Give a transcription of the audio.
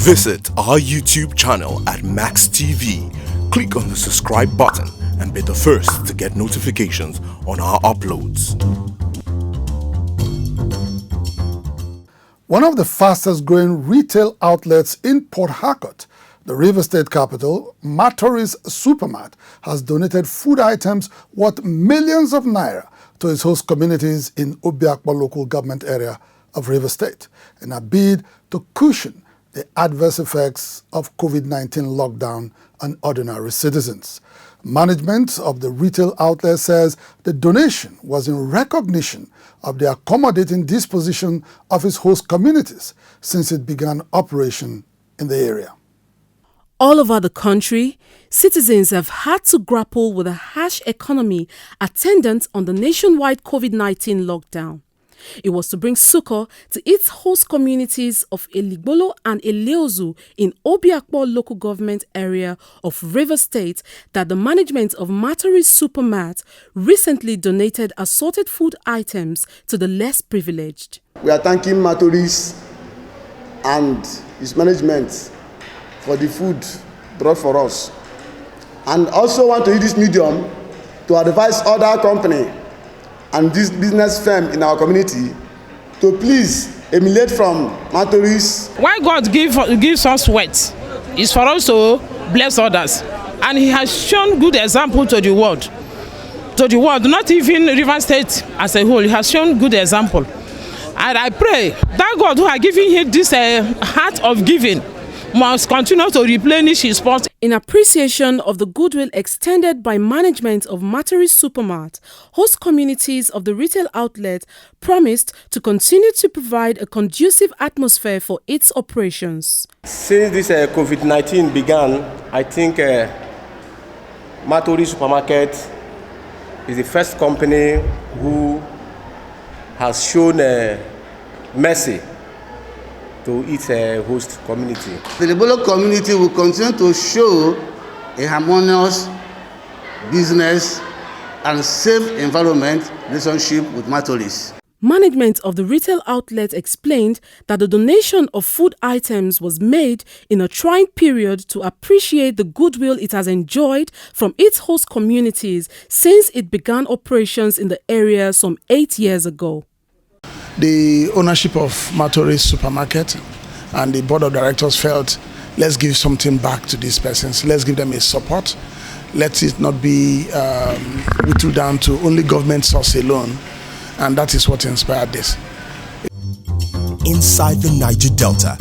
Visit our YouTube channel at Max TV. Click on the subscribe button and be the first to get notifications on our uploads. One of the fastest growing retail outlets in Port Harcourt, the River State capital, Mattoris Supermart, has donated food items worth millions of naira to its host communities in Obiakpo local government area of River State in a bid to cushion the adverse effects of COVID-19 lockdown on ordinary citizens. Management of the retail outlet says the donation was in recognition of the accommodating disposition of its host communities since it began operation in the area. All over the country, citizens have had to grapple with a harsh economy attendant on the nationwide COVID-19 lockdown. It was to bring succor to its host communities of Eligbolo and Eleozu in Obiakpo local government area of River State that the management of Mattoris Supermart recently donated assorted food items to the less privileged. We are thanking Mattoris and his management for the food brought for us, and also want to use this medium to advise other companies and this business firm in our community to please emulate from Mattoris. Why God gives us wealth is for us to bless others, and He has shown good example to the world. Not even River State as a whole. He has shown good example, and I pray that God who has given him this heart of giving must continue to replenish his pot. In appreciation of the goodwill extended by management of Mattoris Supermart, host communities of the retail outlet promised to continue to provide a conducive atmosphere for its operations. Since this COVID-19 began, I think Mattoris Supermarket is the first company who has shown mercy to its host community. The Libolo community will continue to show a harmonious business and safe environment relationship with Mattoris. Management of the retail outlet explained that the donation of food items was made in a trying period to appreciate the goodwill it has enjoyed from its host communities since it began operations in the area some 8 years ago. The ownership of Mattoris Supermarket and the board of directors felt, let's give something back to these persons. Let's give them a support. Let it not be whittled down to only government source alone. And that is what inspired this. Inside the Niger Delta,